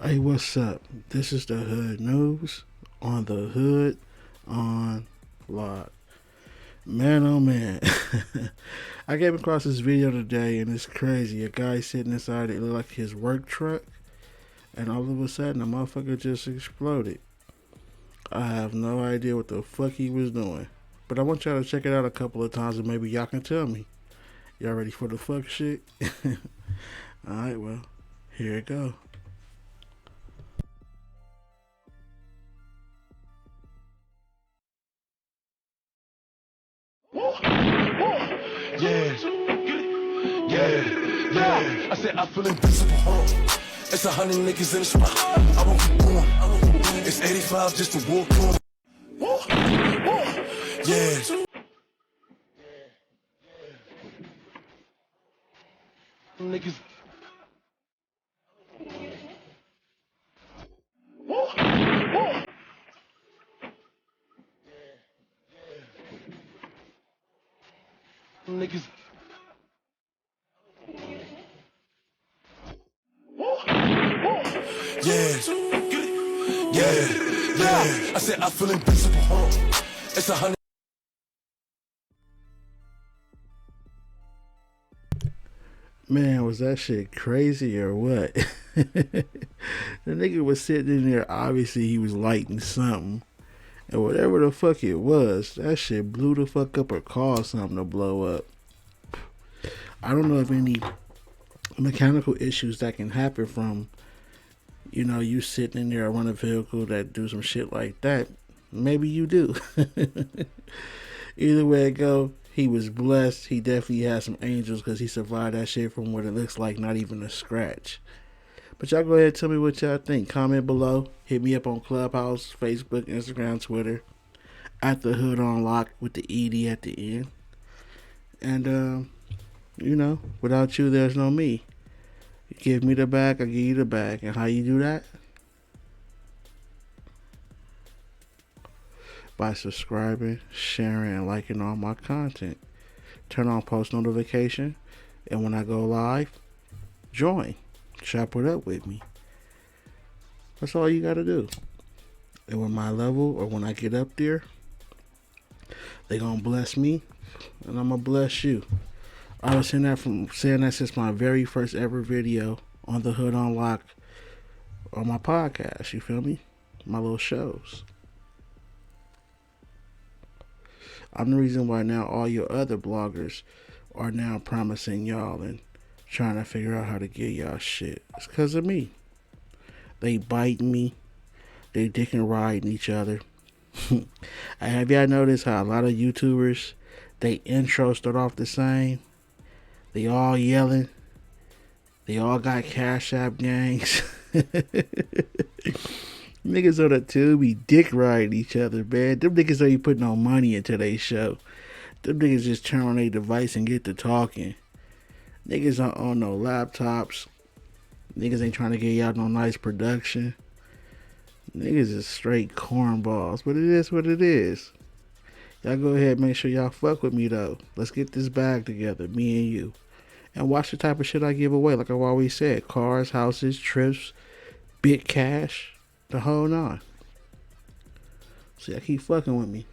Hey, what's up? This is the Hood News on the Hood on Lock. Man, oh man. I came across this video today and it's crazy. A guy sitting inside it looked like his work truck, and all of a sudden, a motherfucker just exploded. I have no idea what the fuck he was doing. But I want y'all to check it out a couple of times and maybe y'all can tell me. Y'all ready for the fuck shit? Alright, well, here it go. Yeah, yeah. I said I feel invincible. It's 100 niggas in the spot. I won't keep going. It's 85 just to walk on. Yeah. Niggas. Niggas. Yeah, yeah. I said I feel invincible. It's 100. Man, was that shit crazy or what? The nigga was sitting in there, obviously he was lighting something. And whatever the fuck it was, that shit blew the fuck up or caused something to blow up. I don't know of any mechanical issues that can happen from, you sitting in there around a vehicle that do some shit like that. Maybe you do. Either way it go, he was blessed. He definitely had some angels because he survived that shit from what it looks like not even a scratch. But y'all go ahead and tell me what y'all think. Comment below. Hit me up on Clubhouse, Facebook, Instagram, Twitter. At the Hood on Lock with the ED at the end. And, without you, there's no me. You give me the bag, I give you the bag. And how you do that? By subscribing, sharing, and liking all my content. Turn on post notification. And when I go live, join. Chop it up with me. That's all you gotta do. And when my level or when I get up there, they gonna bless me and I'm gonna bless you. I was saying that since my very first ever video on the Hood on Lock on my podcast, you feel me? My little shows. I'm the reason why now all your other bloggers are now promising y'all and trying to figure out how to get y'all shit. It's because of me. They biting me. They dick and riding each other. Have y'all noticed how a lot of YouTubers, they intro start off the same? They all yelling. They all got Cash App gangs. Niggas on the tube be dick riding each other, man. Them niggas ain't putting no money into their show. Them niggas just turn on their device and get to talking. Niggas aren't on no laptops. Niggas ain't trying to get y'all no nice production. Niggas is straight cornballs, but it is what it is. Y'all go ahead and make sure y'all fuck with me though. Let's get this bag together, me and you. And watch the type of shit I give away, like I've always said. Cars, houses, trips, big cash, the whole nine. So y'all keep fucking with me.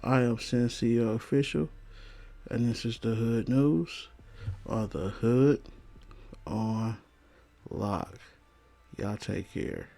I am Senseo Official, and this is the Hood News, or the Hood on Lock. Y'all take care.